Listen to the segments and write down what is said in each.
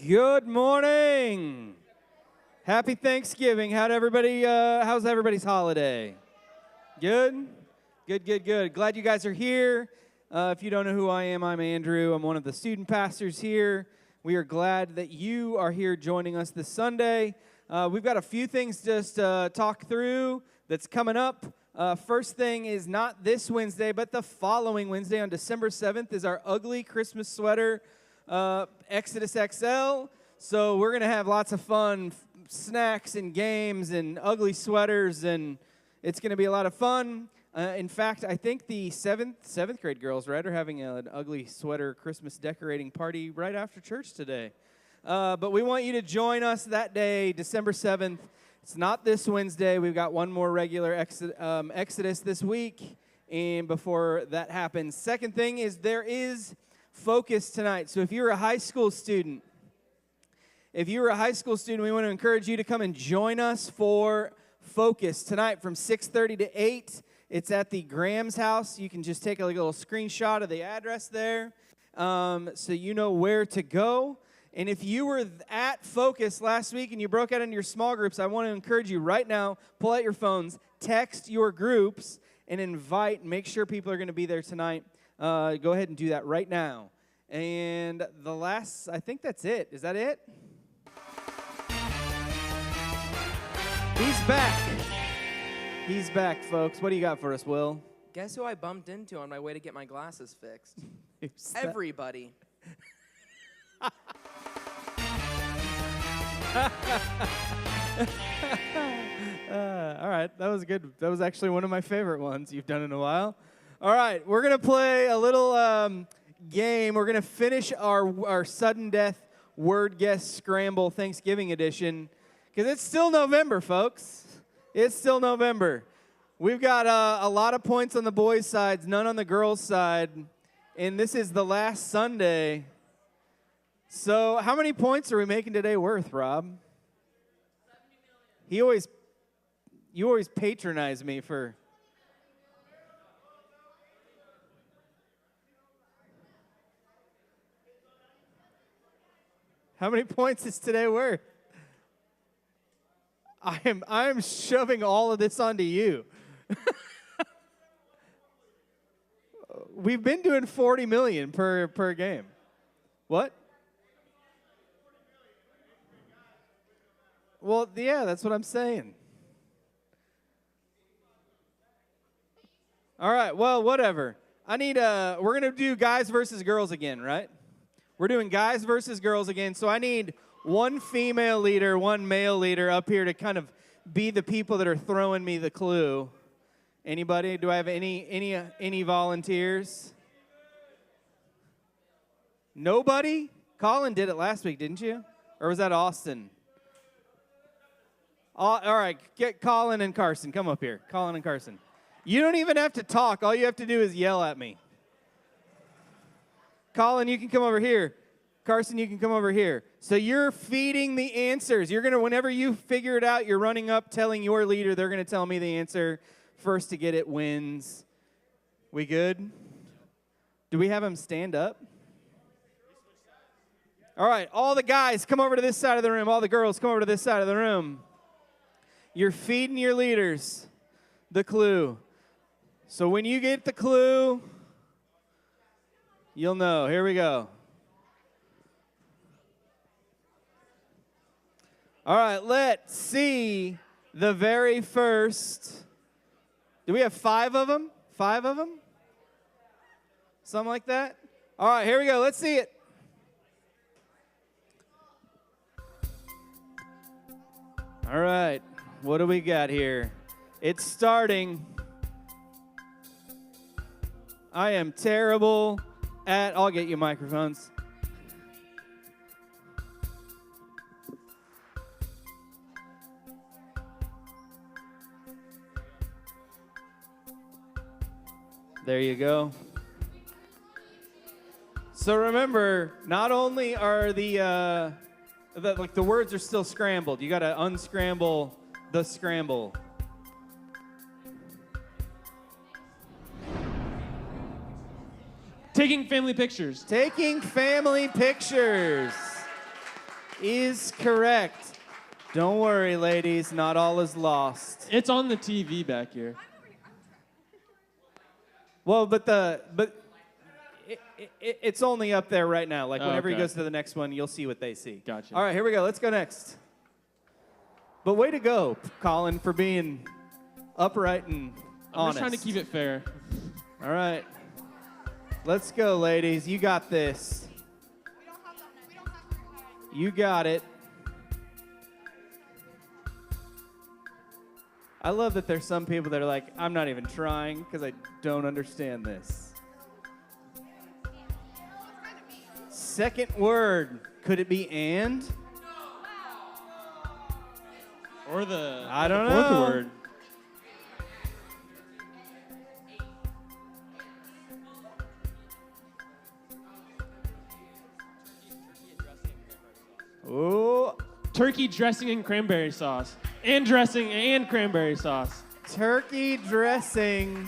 Good morning. Happy Thanksgiving. How's everybody's holiday? Good? Good. Glad you guys are here. If you don't know who I am, I'm Andrew. I'm one of the student pastors here. We are glad that you are here joining us this Sunday. We've got a few things just to talk through that's coming up. First thing is not this Wednesday, but the following Wednesday on December 7th is our ugly Christmas sweater Exodus XL. So we're going to have lots of fun, snacks and games and ugly sweaters, and it's going to be a lot of fun. In fact, I think the seventh grade girls, right, are having an ugly sweater Christmas decorating party right after church today. But we want you to join us that day, December 7th. It's not this Wednesday. We've got one more regular Exodus this week, and before that happens. Second thing is there is Focus tonight. So if you're a high school student, we want to encourage you to come and join us for Focus tonight from 6:30 to 8. It's at the Graham's house. You can just take a little screenshot of the address there so you know where to go. And if you were at Focus last week and you broke out into your small groups, I want to encourage you right now, pull out your phones, text your groups, and make sure people are going to be there tonight. Go ahead and do that right now. And I think that's it. Is that it? He's back, folks. What do you got for us, Will? Guess who I bumped into on my way to get my glasses fixed? Everybody. All right, that was good. That was actually one of my favorite ones you've done in a while. All right, we're going to play a little game. We're going to finish our sudden death word guess scramble Thanksgiving edition because it's still November, folks. It's still November. We've got a lot of points on the boys' side, none on the girls' side, and this is the last Sunday. So how many points are we making today worth, Rob? 70 million. You always patronize me for... How many points is today worth? I am shoving all of this onto you. We've been doing 40 million per game. What? Well, yeah, that's what I'm saying. All right, well, whatever. We're going to do guys versus girls again, right? We're doing guys versus girls again, so I need one female leader, one male leader up here to kind of be the people that are throwing me the clue. Anybody? Do I have any volunteers? Nobody? Colin did it last week, didn't you? Or was that Austin? All right, get Colin and Carson. Come up here. Colin and Carson. You don't even have to talk. All you have to do is yell at me. Colin, you can come over here. Carson, you can come over here. So you're feeding the answers. You're going to, whenever you figure it out, you're running up, telling your leader, they're going to tell me the answer. First to get it wins. We good? Do we have him stand up? All right, all the guys, come over to this side of the room. All the girls, come over to this side of the room. You're feeding your leaders the clue. So when you get the clue, you'll know. Here we go. All right, let's see the very first. Do we have 5 of them? 5 of them? Something like that? All right, here we go. Let's see it. All right, what do we got here? It's starting. I am terrible at... I'll get you microphones. There you go. So remember, not only are the words are still scrambled, you got to unscramble the scramble. Taking family pictures. Taking family pictures. is correct. Don't worry, ladies. Not all is lost. It's on the TV back here. Well, it's only up there right now. Like, Oh, whenever he okay. goes to the next one, you'll see what they see. Gotcha. All right, here we go. Let's go next. But way to go, Colin, for being upright and I'm honest. just trying to keep it fair. All right. Let's go, ladies. You got this. You got it. I love that there's some people that are like, I'm not even trying because I don't understand this. Second word. Could it be and? Or the I don't the fourth know. word. Ooh, Turkey dressing and cranberry sauce. And dressing and cranberry sauce. turkey dressing.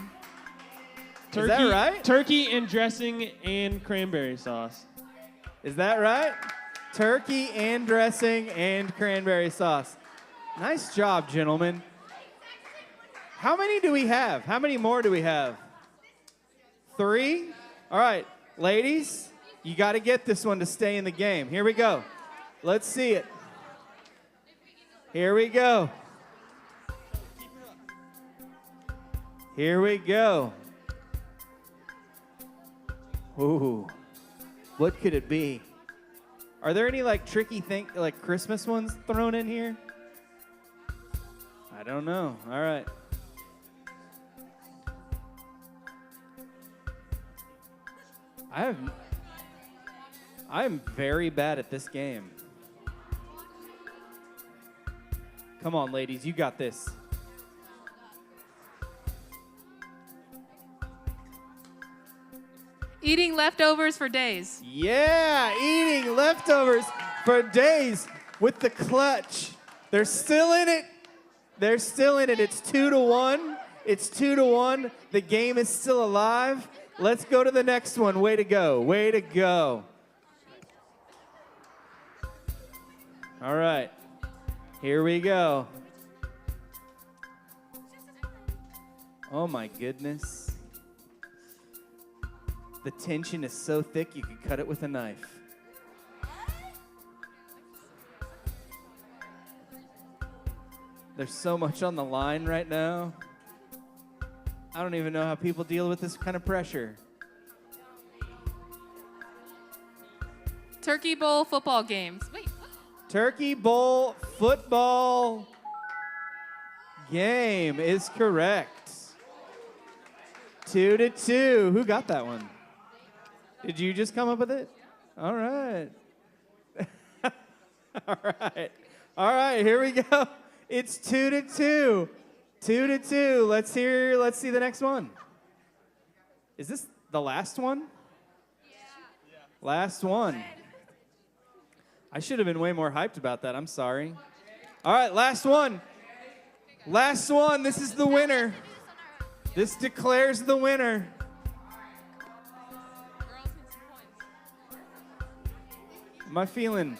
Turkey, Is that right? Turkey and dressing and cranberry sauce. Is that right? Turkey and dressing and cranberry sauce. Nice job, gentlemen. How many do we have? How many more do we have? 3? All right, ladies, you got to get this one to stay in the game. Here we go. Let's see it. Here we go. Here we go. Ooh, what could it be? Are there any like tricky like Christmas ones thrown in here? I don't know. All right. I'm very bad at this game. Come on, ladies, you got this. Eating leftovers for days. Yeah, eating leftovers for days with the clutch. They're still in it. They're still in it. It's 2-1. It's 2-1. The game is still alive. Let's go to the next one. Way to go. Way to go. All right. Here we go. Oh my goodness. The tension is so thick you could cut it with a knife. There's so much on the line right now. I don't even know how people deal with this kind of pressure. Turkey Bowl football games. Wait. Turkey Bowl football game is correct. 2-2. Who got that one? Did you just come up with it? All right. All right. All right, here we go. It's 2-2. 2-2. Let's see the next one. Is this the last one? Yeah. Last one. I should have been way more hyped about that. I'm sorry. All right, last one. Last one. This is the winner. This declares the winner. Am I feeling?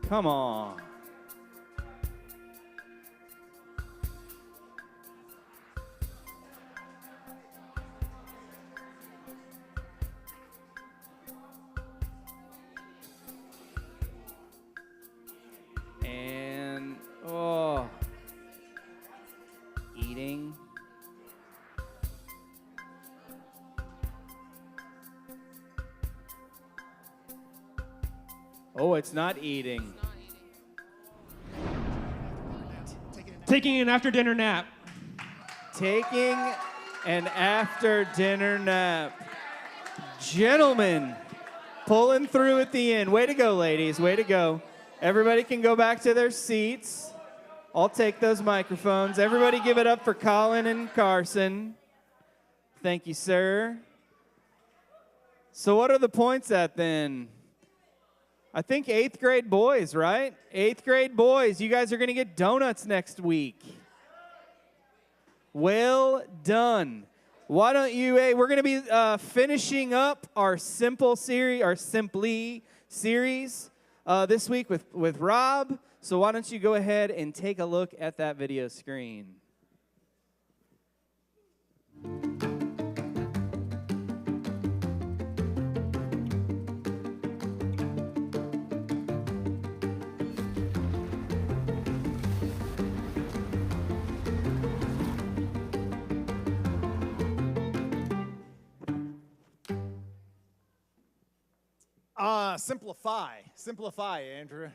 Come on. And, oh. Eating. Oh, it's not eating. Taking an after dinner nap. Taking an after dinner nap. Gentlemen, pulling through at the end. Way to go, ladies. Way to go. Everybody can go back to their seats. I'll take those microphones. Everybody give it up for Colin and Carson. Thank you, sir. So what are the points at then? I think 8th grade boys, right? 8th grade boys, you guys are going to get donuts next week. Well done. Why don't you, hey, we're going to be finishing up our simple series, our Simply series this week with Rob. So why don't you go ahead and take a look at that video screen. Simplify, Andrew.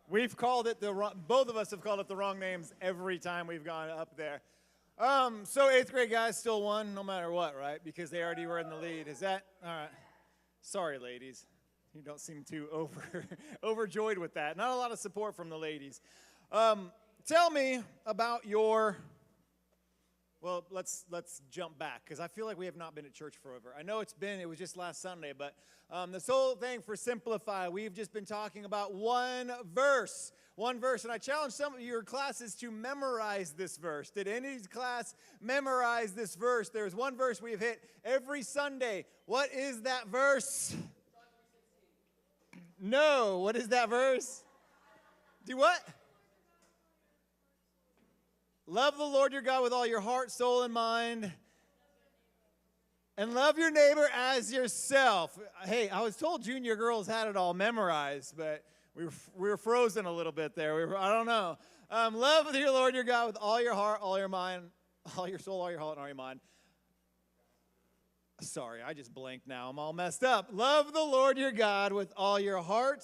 We've called it both of us have called it the wrong names every time we've gone up there. So 8th grade guys still won no matter what, right? Because they already were in the lead. Is that, all right. Sorry, ladies. You don't seem too overjoyed with that. Not a lot of support from the ladies. Tell me about your, well, let's jump back, because I feel like we have not been at church forever. I know it was just last Sunday, but this whole thing for Simplify, we've just been talking about one verse, and I challenge some of your classes to memorize this verse. Did any class memorize this verse? There's one verse we've hit every Sunday. What is that verse? No, what is that verse? Do what? Love the Lord your God with all your heart, soul, and mind. And love your neighbor as yourself. Hey, I was told junior girls had it all memorized, but we were frozen a little bit there. I don't know. Love your Lord your God with all your heart, all your mind, all your soul, all your heart, and all your mind. Sorry, I just blanked now. I'm all messed up. Love the Lord your God with all your heart,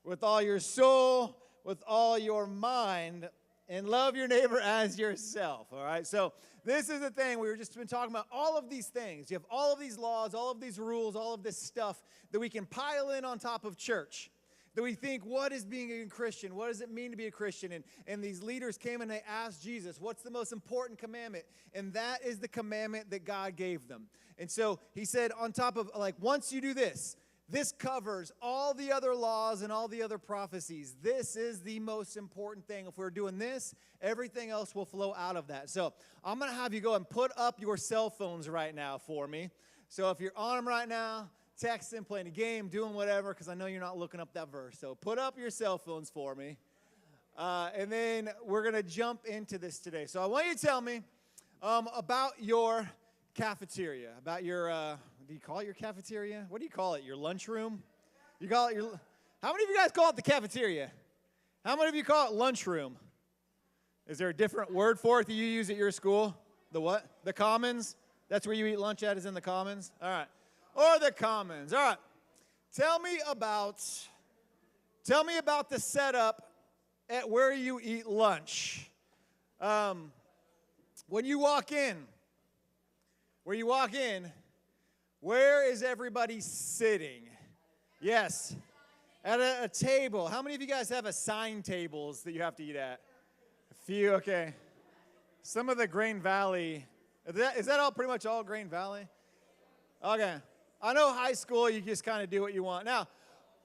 with all your soul, with all your mind, and love your neighbor as yourself, all right? So this is the thing. We've just been talking about all of these things. You have all of these laws, all of these rules, all of this stuff that we can pile in on top of church, that we think, what is being a Christian? What does it mean to be a Christian? And these leaders came and they asked Jesus, what's the most important commandment? And that is the commandment that God gave them. And so he said on top of, like, once you do this, this covers all the other laws and all the other prophecies. This is the most important thing. If we're doing this, everything else will flow out of that. So I'm going to have you go and put up your cell phones right now for me. So if you're on them right now, texting, playing a game, doing whatever, because I know you're not looking up that verse. So put up your cell phones for me. And then we're going to jump into this today. So I want you to tell me about your cafeteria, about your, do you call it your cafeteria? What do you call it, your lunchroom? You call it your, how many of you guys call it the cafeteria? How many of you call it lunchroom? Is there a different word for it that you use at your school? The what? The commons? That's where you eat lunch at, is in the commons? All right. Or the commons. All right. Tell me about the setup at where you eat lunch. When you walk in, where is everybody sitting? Yes, at a table. How many of you guys have assigned tables that you have to eat at? A few, okay. Some of the Grain Valley, is that all pretty much all Grain Valley? Okay. I know high school, you just kind of do what you want. Now,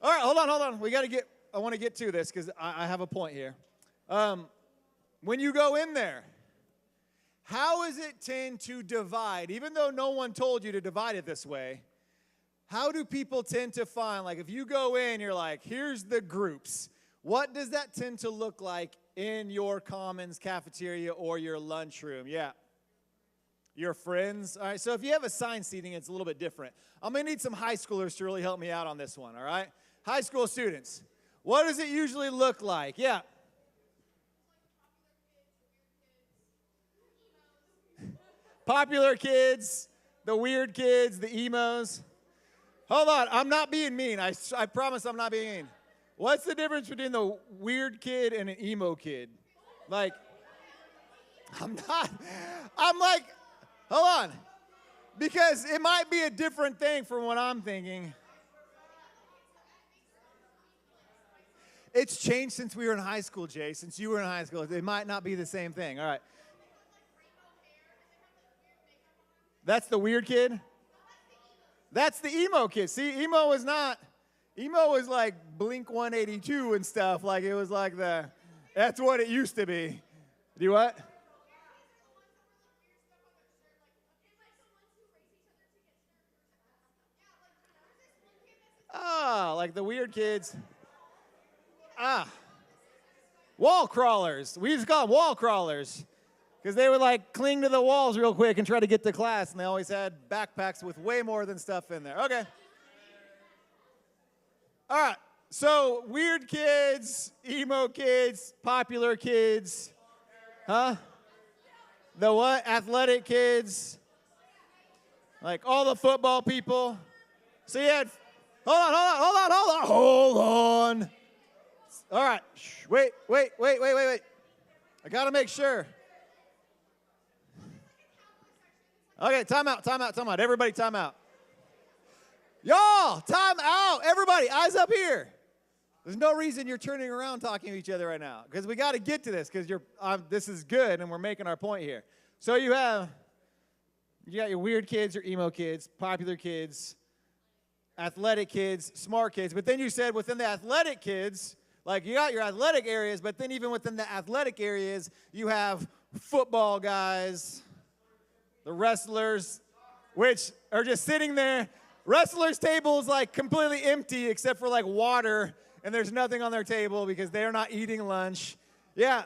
all right, hold on. I want to get to this because I have a point here. When you go in there, how does it tend to divide? Even though no one told you to divide it this way, how do people tend to find, like if you go in, you're like, here's the groups. What does that tend to look like in your commons, cafeteria, or your lunchroom? Yeah. Your friends. All right, so if you have assigned seating, it's a little bit different. I'm going to need some high schoolers to really help me out on this one, all right? High school students. What does it usually look like? Yeah. Popular kids, the weird kids, the emos. Hold on, I'm not being mean. I promise I'm not being mean. What's the difference between the weird kid and an emo kid? Like, I'm like, hold on. Because it might be a different thing from what I'm thinking. It's changed since we were in high school, Jay. Since you were in high school, it might not be the same thing. All right. That's the weird kid? That's the emo kid. See, emo was like Blink 182 and stuff. Like, it was like that's what it used to be. Do what? like the weird kids. Wall crawlers. We used to call them wall crawlers because they would like cling to the walls real quick and try to get to class, and they always had backpacks with way more than stuff in there. Okay. All right. So weird kids, emo kids, popular kids. Huh? The what? Athletic kids. Like all the football people. So you had, hold on. All right. Shh, wait. I got to make sure. Okay, time out. Everybody time out. Y'all, time out. Everybody, eyes up here. There's no reason you're turning around talking to each other right now because we got to get to this because this is good and we're making our point here. So you got your weird kids, your emo kids, popular kids, athletic kids, smart kids. But then you said within the athletic kids, like you got your athletic areas, but then even within the athletic areas, you have football guys, the wrestlers, which are just sitting there. Wrestlers' table is like completely empty except for like water, and there's nothing on their table because they're not eating lunch. Yeah.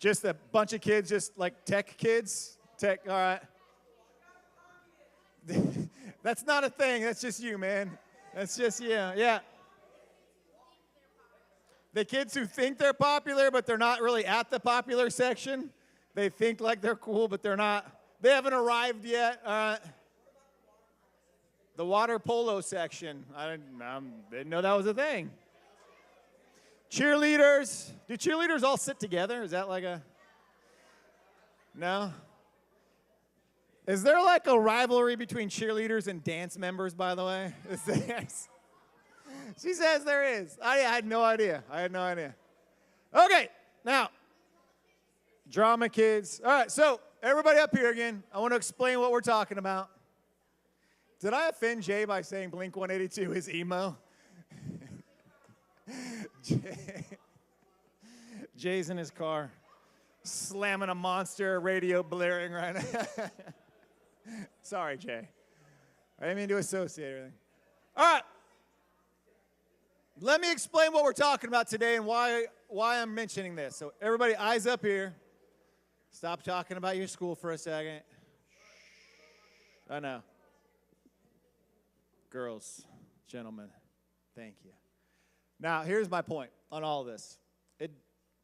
Just a bunch of kids, just like tech kids. Tech, all right. That's not a thing. That's just you, man. That's just you. Yeah. The kids who think they're popular, but they're not really at the popular section. They think like they're cool, but they're not. They haven't arrived yet. All right. The water polo section. I didn't know that was a thing. Cheerleaders. Do cheerleaders all sit together? Is that like a... No? Is there like a rivalry between cheerleaders and dance members, by the way? Is there? She says there is. I had no idea. Okay, now, drama kids. All right, so everybody up here again. I want to explain what we're talking about. Did I offend Jay by saying Blink-182 is emo? Jay's in his car, slamming a monster, radio blaring right now. Sorry, Jay. I didn't mean to associate everything. All right. Let me explain what we're talking about today and why I'm mentioning this. So everybody, eyes up here. Stop talking about your school for a second. I know. Girls, gentlemen, thank you. Now, here's my point on all this.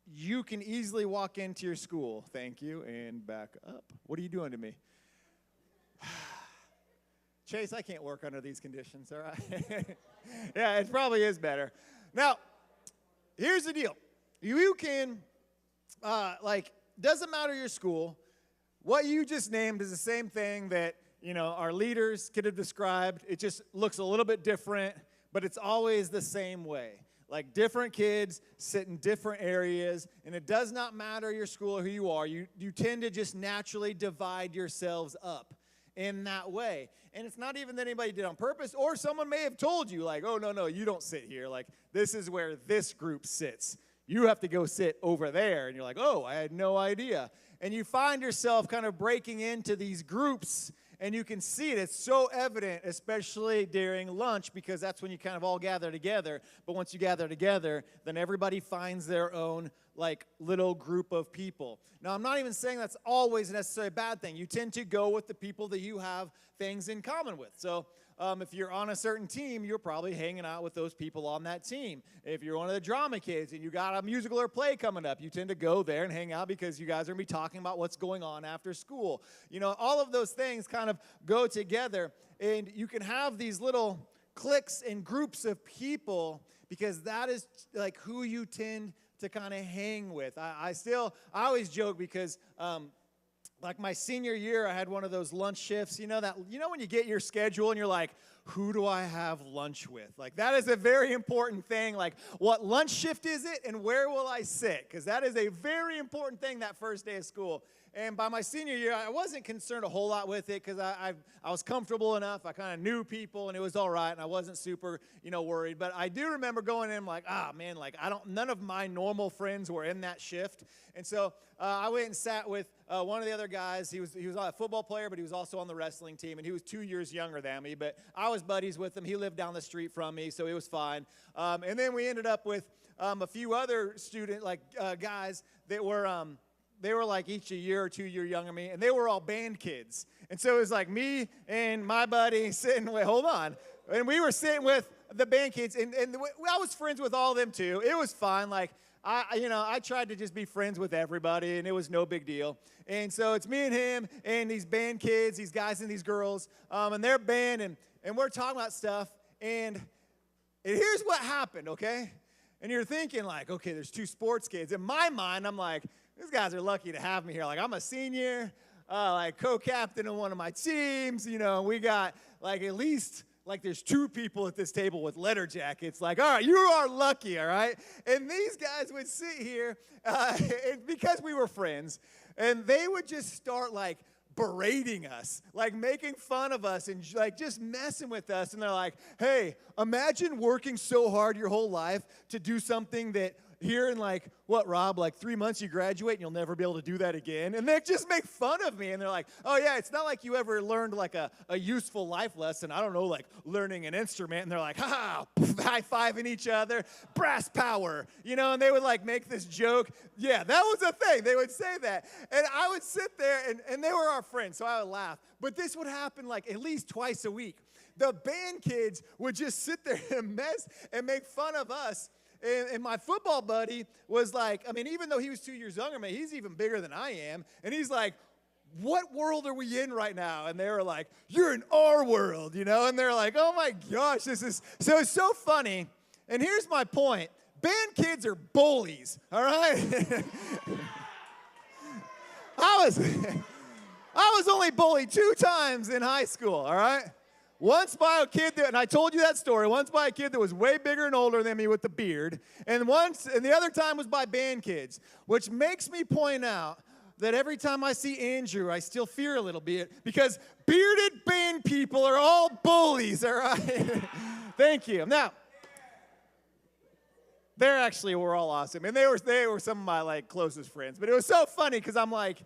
You can easily walk into your school, thank you, and back up. What are you doing to me? Chase, I can't work under these conditions, all right? Yeah, it probably is better. Now, here's the deal. You can, doesn't matter your school. What you just named is the same thing that, our leaders could have described. It just looks a little bit different, but it's always the same way. Like different kids sit in different areas, and it does not matter your school or who you are. You tend to just naturally divide yourselves up in that way. And it's not even that anybody did on purpose, or someone may have told you, like, oh, no, you don't sit here. Like, this is where this group sits. You have to go sit over there. And you're like, oh, I had no idea. And you find yourself kind of breaking into these groups, and you can see it. It's so evident, especially during lunch, because that's when you kind of all gather together. But once you gather together, then everybody finds their own, little group of people. Now, I'm not even saying that's always necessarily a bad thing. You tend to go with the people that you have things in common with. So if you're on a certain team, you're probably hanging out with those people on that team. If you're one of the drama kids and you got a musical or play coming up, you tend to go there and hang out because you guys are going to be talking about what's going on after school. All of those things kind of go together, and you can have these little cliques and groups of people because that is like who you tend to kind of hang with. I always joke because my senior year, I had one of those lunch shifts. When you get your schedule and you're like, who do I have lunch with? Like, that is a very important thing. Like, what lunch shift is it and where will I sit? Because that is a very important thing that first day of school. And by my senior year, I wasn't concerned a whole lot with it because I was comfortable enough. I kind of knew people, and it was all right, and I wasn't super, worried. But I do remember going in like, man, like none of my normal friends were in that shift. And so I went and sat with one of the other guys. He was a football player, but he was also on the wrestling team, and he was 2 years younger than me. But I was buddies with him. He lived down the street from me, so it was fine. And then we ended up with a few other guys that were they were like each a year or 2 year younger than me, and they were all band kids. And so it was like me and my buddy sitting with, and we were sitting with the band kids, and I was friends with all of them too. It was fine. Like, I tried to just be friends with everybody, and it was no big deal. And so it's me and him and these band kids, these guys and these girls, and their band, and we're talking about stuff, and here's what happened, okay? And you're thinking like, okay, there's 2 sports kids. In my mind, I'm like, these guys are lucky to have me here. Like, I'm a senior, like co-captain of one of my teams. We got like at least like there's 2 people at this table with letter jackets. Like, all right, you are lucky, all right? And these guys would sit here because we were friends, and they would just start like berating us, like making fun of us and like just messing with us. And they're like, hey, imagine working so hard your whole life to do something that here in like, what, Rob, like 3 months you graduate and you'll never be able to do that again. And they just make fun of me. And they're like, oh yeah, it's not like you ever learned like a useful life lesson. I don't know, like learning an instrument. And they're like, high-fiving each other, brass power, and they would like make this joke. Yeah, that was a thing. They would say that. And I would sit there, and they were our friends, so I would laugh. But this would happen like at least twice a week. The band kids would just sit there and mess and make fun of us. And my football buddy was like, even though he was 2 years younger than me, he's even bigger than I am. And he's like, what world are we in right now? And they were like, you're in our world, And they're like, oh my gosh, this is it's so funny. And here's my point. Band kids are bullies, all right? I was only bullied 2 times in high school, all right? Once by a kid and I told you that story, once by a kid that was way bigger and older than me with the beard, and the other time was by band kids, which makes me point out that every time I see Andrew, I still fear a little bit, because bearded band people are all bullies, all right? Thank you. Now, they actually were all awesome, and they were some of my like closest friends, but it was so funny because I'm like,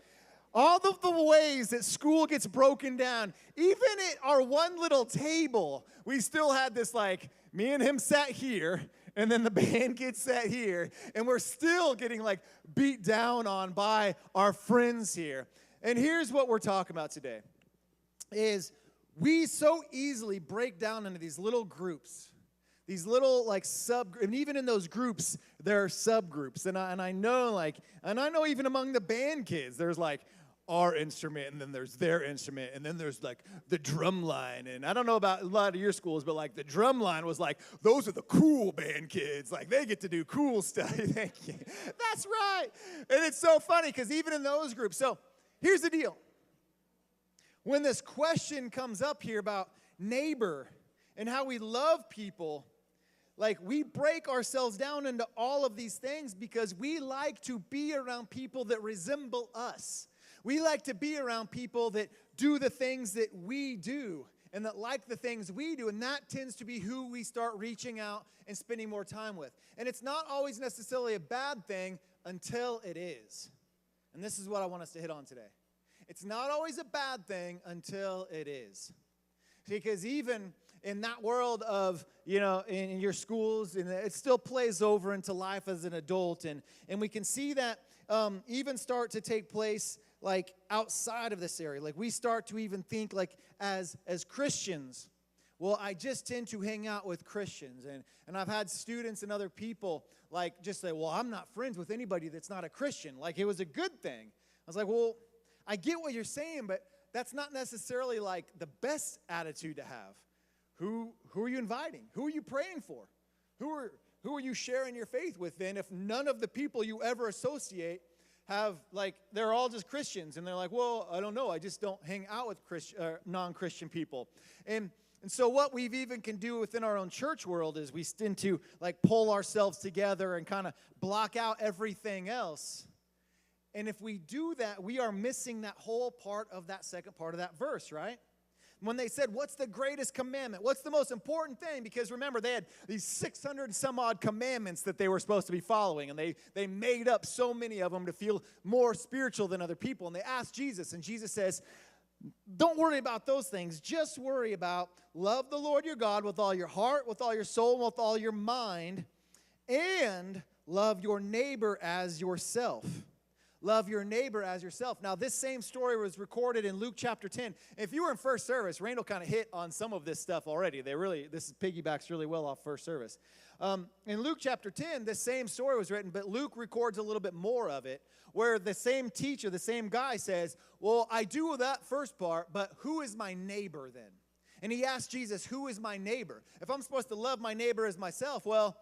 all of the ways that school gets broken down, even at our one little table, we still had this like, me and him sat here, and then the band kids sat here, and we're still getting like beat down on by our friends here. And here's what we're talking about today, is we so easily break down into these little groups, these little like and even in those groups, there are subgroups. And I know even among the band kids, there's like our instrument, and then there's their instrument, and then there's like the drum line. And I don't know about a lot of your schools, but like the drum line was like, those are the cool band kids. Like they get to do cool stuff. Thank you. That's right. And it's so funny because even in those groups. So here's the deal. When this question comes up here about neighbor and how we love people, like we break ourselves down into all of these things because we like to be around people that resemble us. We like to be around people that do the things that we do and that like the things we do, and that tends to be who we start reaching out and spending more time with. And it's not always necessarily a bad thing until it is. And this is what I want us to hit on today. It's not always a bad thing until it is. Because even in that world of, in your schools, and it still plays over into life as an adult, and we can see that even start to take place like outside of this area. Like we start to even think like as Christians, well, I just tend to hang out with Christians. And I've had students and other people like just say, well, I'm not friends with anybody that's not a Christian. Like it was a good thing. I was like, well, I get what you're saying, but that's not necessarily like the best attitude to have. Who are you inviting? Who are you praying for? Who are you sharing your faith with then if none of the people you ever associate have, like, they're all just Christians, and they're like, well, I don't know, I just don't hang out with non-Christian people. And so what we've even can do within our own church world is we tend to, like, pull ourselves together and kind of block out everything else. And if we do that, we are missing that whole part of that second part of that verse, right? When they said, what's the greatest commandment? What's the most important thing? Because remember, they had these 600 and some odd commandments that they were supposed to be following. And they made up so many of them to feel more spiritual than other people. And they asked Jesus, and Jesus says, don't worry about those things. Just worry about love the Lord your God with all your heart, with all your soul, and with all your mind, and love your neighbor as yourself. Love your neighbor as yourself. Now, this same story was recorded in Luke chapter 10. If you were in first service, Randall kind of hit on some of this stuff already. This piggybacks really well off first service. In Luke chapter 10, this same story was written, but Luke records a little bit more of it, where the same teacher, the same guy says, well, I do that first part, but who is my neighbor then? And he asked Jesus, who is my neighbor? If I'm supposed to love my neighbor as myself, well,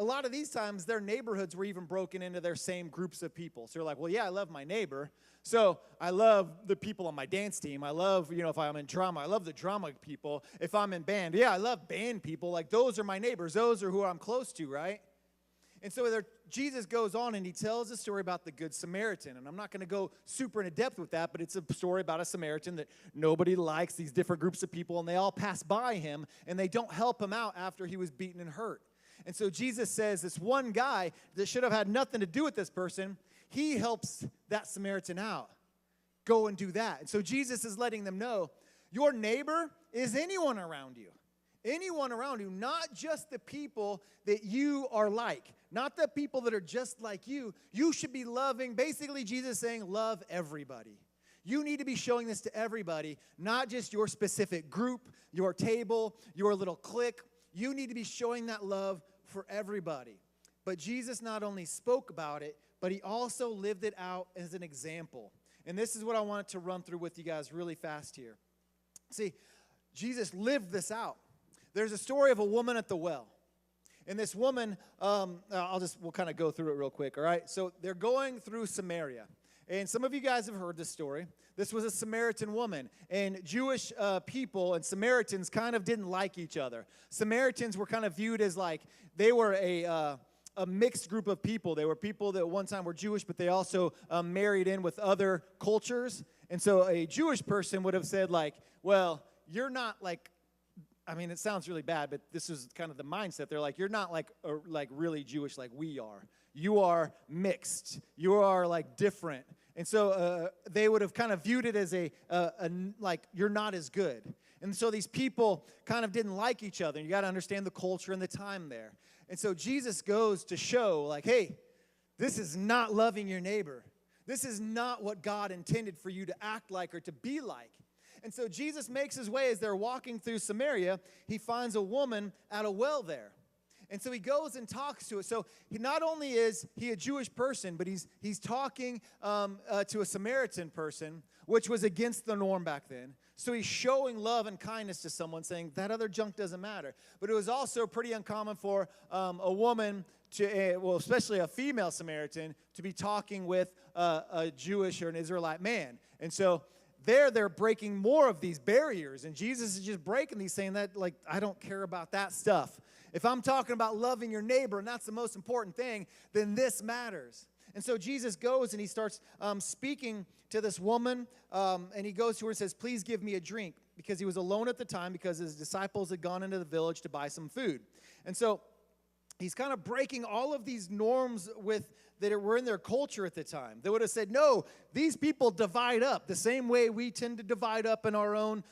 a lot of these times, their neighborhoods were even broken into their same groups of people. So they're like, well, yeah, I love my neighbor. So I love the people on my dance team. I love, if I'm in drama, I love the drama people. If I'm in band, yeah, I love band people. Like, those are my neighbors. Those are who I'm close to, right? And so Jesus goes on and he tells a story about the Good Samaritan. And I'm not going to go super into depth with that, but it's a story about a Samaritan that nobody likes, these different groups of people, and they all pass by him, and they don't help him out after he was beaten and hurt. And so Jesus says this one guy that should have had nothing to do with this person, he helps that Samaritan out. Go and do that. And so Jesus is letting them know, your neighbor is anyone around you. Anyone around you, not just the people that you are like, not the people that are just like you. You should be loving, basically Jesus is saying, love everybody. You need to be showing this to everybody, not just your specific group, your table, your little clique. You need to be showing that love for everybody. But Jesus not only spoke about it, but he also lived it out as an example. And this is what I wanted to run through with you guys really fast here. See, Jesus lived this out. There's a story of a woman at the well. And this woman, we'll kind of go through it real quick, all right? So they're going through Samaria. And some of you guys have heard this story. This was a Samaritan woman. And Jewish people and Samaritans kind of didn't like each other. Samaritans were kind of viewed as like, they were a mixed group of people. They were people that at one time were Jewish, but they also married in with other cultures. And so a Jewish person would have said like, well, you're not like, it sounds really bad, but this is kind of the mindset. They're like, you're not like really Jewish like we are. You are mixed. You are like different. And so they would have kind of viewed it as like you're not as good. And so these people kind of didn't like each other. And you got to understand the culture and the time there. And so Jesus goes to show like, hey, this is not loving your neighbor. This is not what God intended for you to act like or to be like. And so Jesus makes his way as they're walking through Samaria. He finds a woman at a well there. And so he goes and talks to her. So not only is he a Jewish person, but he's talking to a Samaritan person, which was against the norm back then. So he's showing love and kindness to someone, saying that other junk doesn't matter. But it was also pretty uncommon for a woman especially a female Samaritan, to be talking with a Jewish or an Israelite man. And so they're breaking more of these barriers. And Jesus is just breaking these, saying that, like, I don't care about that stuff. If I'm talking about loving your neighbor, and that's the most important thing, then this matters. And so Jesus goes and he starts speaking to this woman, and he goes to her and says, please give me a drink, because he was alone at the time because his disciples had gone into the village to buy some food. And so he's kind of breaking all of these norms that were in their culture at the time. They would have said, no, these people divide up the same way we tend to divide up in our own,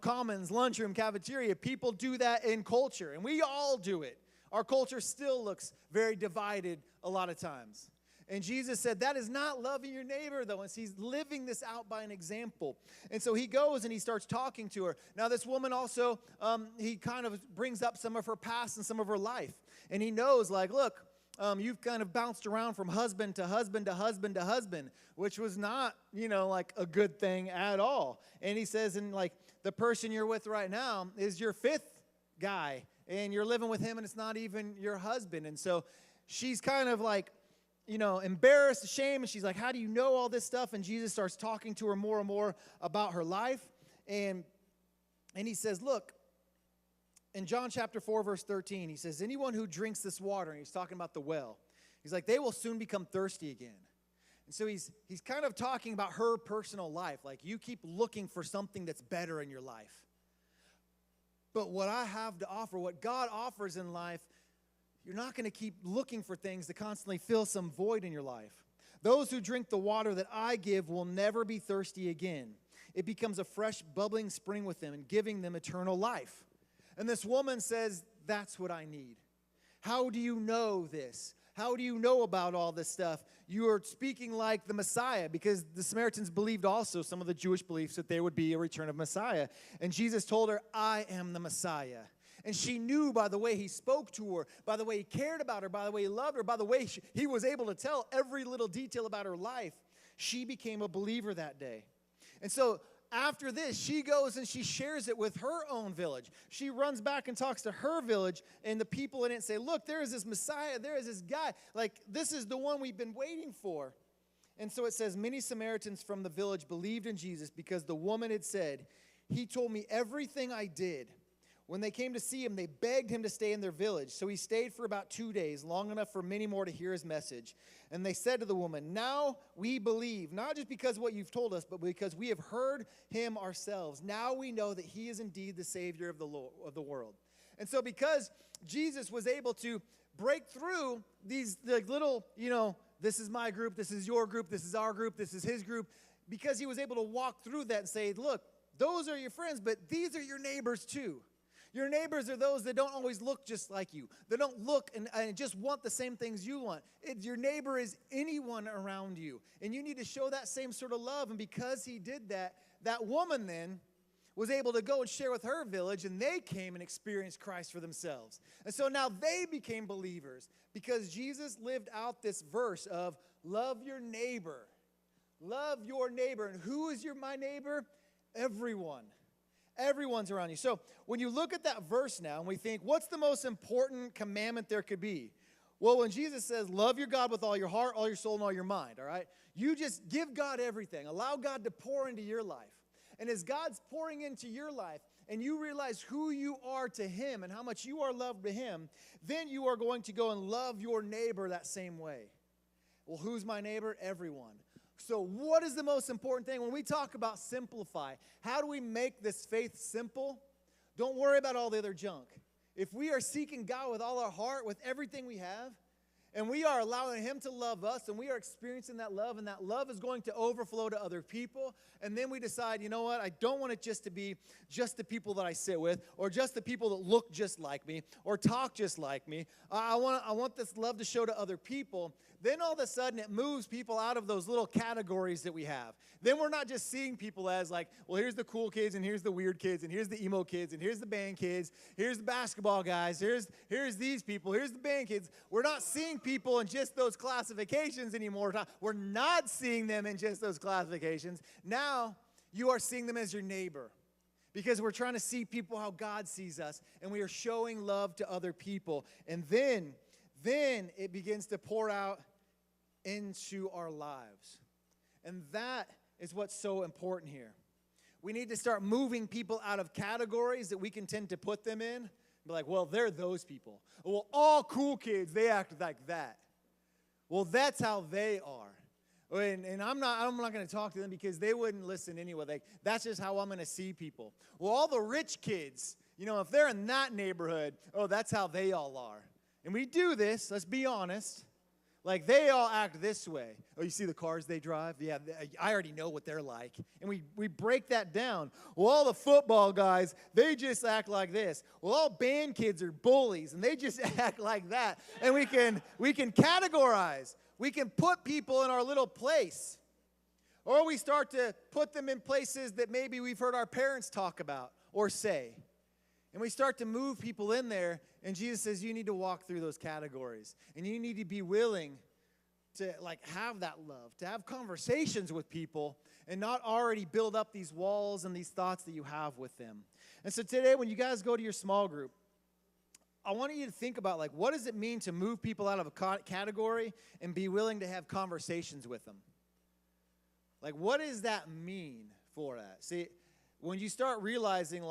commons, lunchroom, cafeteria. People do that in culture, and we all do it. Our culture still looks very divided a lot of times. And Jesus said, that is not loving your neighbor, though. And he's living this out by an example. And so he goes and he starts talking to her. Now, this woman also, he kind of brings up some of her past and some of her life. And he knows, like, look, you've kind of bounced around from husband to husband to husband to husband, which was not, like a good thing at all. And he says, and like, the person you're with right now is your fifth guy, and you're living with him, and it's not even your husband. And so she's kind of like, embarrassed, ashamed, and she's like, how do you know all this stuff? And Jesus starts talking to her more and more about her life. And he says, look, in John chapter 4, verse 13, he says, anyone who drinks this water, and he's talking about the well, he's like, they will soon become thirsty again. And so he's kind of talking about her personal life. Like, you keep looking for something that's better in your life. But what I have to offer, what God offers in life, you're not going to keep looking for things to constantly fill some void in your life. Those who drink the water that I give will never be thirsty again. It becomes a fresh, bubbling spring with them and giving them eternal life. And this woman says, that's what I need. How do you know this? How do you know about all this stuff? You are speaking like the Messiah, because the Samaritans believed also some of the Jewish beliefs that there would be a return of Messiah. And Jesus told her, I am the Messiah. And she knew by the way he spoke to her, by the way he cared about her, by the way he loved her, by the way he was able to tell every little detail about her life. She became a believer that day. And so after this, she goes and she shares it with her own village. She runs back and talks to her village and the people in it and say, look, there is this Messiah, there is this guy. Like, this is the one we've been waiting for. And so it says, many Samaritans from the village believed in Jesus because the woman had said, he told me everything I did. When they came to see him, they begged him to stay in their village. So he stayed for about 2 days, long enough for many more to hear his message. And they said to the woman, now we believe, not just because of what you've told us, but because we have heard him ourselves. Now we know that he is indeed the Savior of the world. And so because Jesus was able to break through these little, this is my group, this is your group, this is our group, this is his group, because he was able to walk through that and say, look, those are your friends, but these are your neighbors too. Your neighbors are those that don't always look just like you. They don't look and just want the same things you want. Your neighbor is anyone around you. And you need to show that same sort of love. And because he did that, that woman then was able to go and share with her village, and they came and experienced Christ for themselves. And so now they became believers because Jesus lived out this verse of love your neighbor. Love your neighbor. And who is my neighbor? Everyone. Everyone's around you. So when you look at that verse now and we think, what's the most important commandment there could be? Well, when Jesus says, love your God with all your heart, all your soul, and all your mind, all right? You just give God everything. Allow God to pour into your life. And as God's pouring into your life and you realize who you are to him and how much you are loved by him, then you are going to go and love your neighbor that same way. Well, who's my neighbor? Everyone. So what is the most important thing? When we talk about simplify, how do we make this faith simple? Don't worry about all the other junk. If we are seeking God with all our heart, with everything we have, and we are allowing him to love us, and we are experiencing that love, and that love is going to overflow to other people, and then we decide, you know what, I don't want it just to be just the people that I sit with, or just the people that look just like me, or talk just like me. I want this love to show to other people. Then all of a sudden it moves people out of those little categories that we have. Then we're not just seeing people as like, well, here's the cool kids, and here's the weird kids, and here's the emo kids, and here's the band kids, here's the basketball guys, here's these people, here's the band kids. We're not seeing people in just those classifications anymore. We're not seeing them in just those classifications. Now you are seeing them as your neighbor, because we're trying to see people how God sees us, and we are showing love to other people. And then it begins to pour out into our lives. And that is what's so important here. We need to start moving people out of categories that we can tend to put them in. Be like, well, they're those people. Well, all cool kids, they act like that. Well, that's how they are. And I'm not going to talk to them because they wouldn't listen anyway. That's just how I'm going to see people. Well, all the rich kids, if they're in that neighborhood, oh, that's how they all are. And we do this, let's be honest. Like, they all act this way. Oh, you see the cars they drive? Yeah, I already know what they're like. And we break that down. Well, all the football guys, they just act like this. Well, all band kids are bullies, and they just act like that. And we can categorize. We can put people in our little place. Or we start to put them in places that maybe we've heard our parents talk about or say. And we start to move people in there, and Jesus says you need to walk through those categories. And you need to be willing to have that love, to have conversations with people and not already build up these walls and these thoughts that you have with them. And so today when you guys go to your small group, I want you to think about what does it mean to move people out of a category and be willing to have conversations with them? What does that mean for that? See, when you start realizing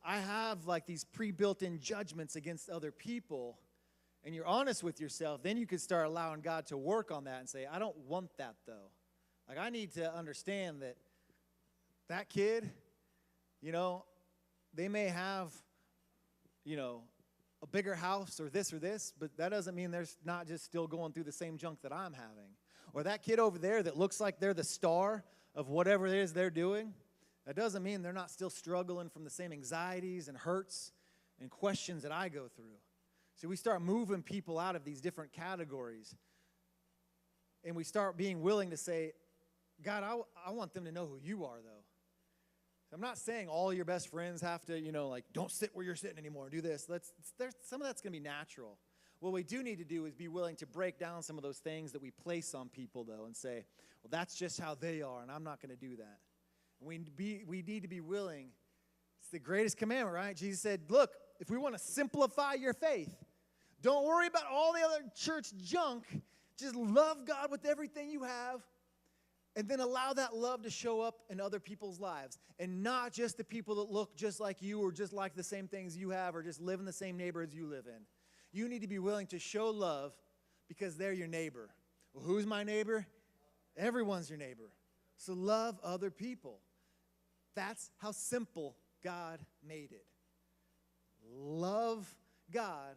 I have these pre-built-in judgments against other people, and you're honest with yourself, then you can start allowing God to work on that and say, I don't want that though. Like, I need to understand that that kid, you know, they may have, you know, a bigger house or this, but that doesn't mean they're not just still going through the same junk that I'm having. Or that kid over there that looks like they're the star of whatever it is they're doing, that doesn't mean they're not still struggling from the same anxieties and hurts and questions that I go through. So we start moving people out of these different categories, and we start being willing to say, God, I want them to know who you are, though. I'm not saying all your best friends have to, you know, like, don't sit where you're sitting anymore, do this. Some of that's going to be natural. What we do need to do is be willing to break down some of those things that we place on people, though, and say, well, that's just how they are, and I'm not going to do that. And we need to be willing. It's the greatest commandment, right? Jesus said, look, if we want to simplify your faith, don't worry about all the other church junk. Just love God with everything you have, and then allow that love to show up in other people's lives, and not just the people that look just like you or just like the same things you have or just live in the same neighborhoods you live in. You need to be willing to show love because they're your neighbor. Well, who's my neighbor? Everyone's your neighbor. So love other people. That's how simple God made it. Love God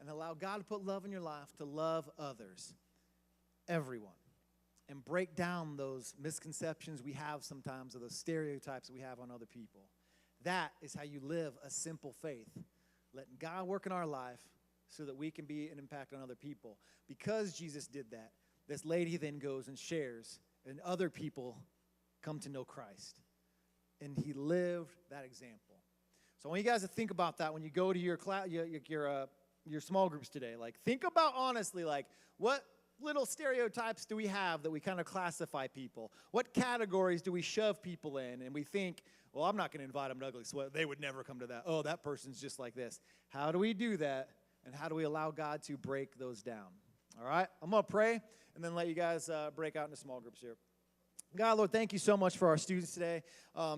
and allow God to put love in your life to love others. Everyone. And break down those misconceptions we have sometimes, or those stereotypes we have on other people. That is how you live a simple faith. Letting God work in our life so that we can be an impact on other people. Because Jesus did that, this lady then goes and shares, and other people come to know Christ. And he lived that example. So I want you guys to think about that when you go to your small groups today. Like, think about honestly, like, what little stereotypes do we have that we kind of classify people? What categories do we shove people in? And we think, well, I'm not going to invite them to Ugly Sweat. They would never come to that. Oh, that person's just like this. How do we do that? And how do we allow God to break those down? All right? I'm going to pray and then let you guys break out into small groups here. God, Lord, thank you so much for our students today.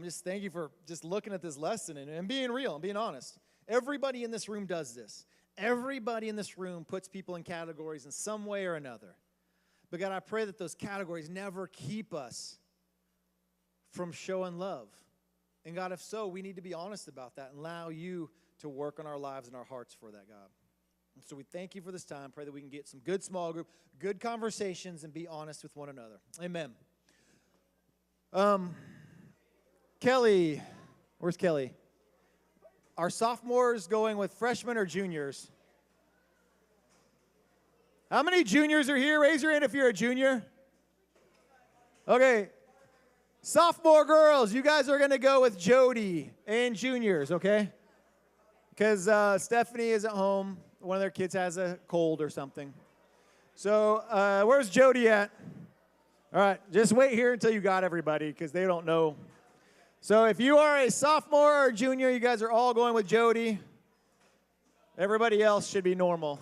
Just thank you for just looking at this lesson and being real and being honest. Everybody in this room does this. Everybody in this room puts people in categories in some way or another. But God, I pray that those categories never keep us from showing love. And God, if so, we need to be honest about that and allow you to work on our lives and our hearts for that, God. And so we thank you for this time. Pray that we can get some good small group, good conversations, and be honest with one another. Amen. Kelly, where's Kelly? Are sophomores going with freshmen or juniors? How many juniors are here? Raise your hand if you're a junior. Okay. Sophomore girls, you guys are going to go with Jody and juniors, okay? Because Stephanie is at home. One of their kids has a cold or something. So where's Jody at? All right, just wait here until you got everybody because they don't know. So if you are a sophomore or junior, you guys are all going with Jody. Everybody else should be normal.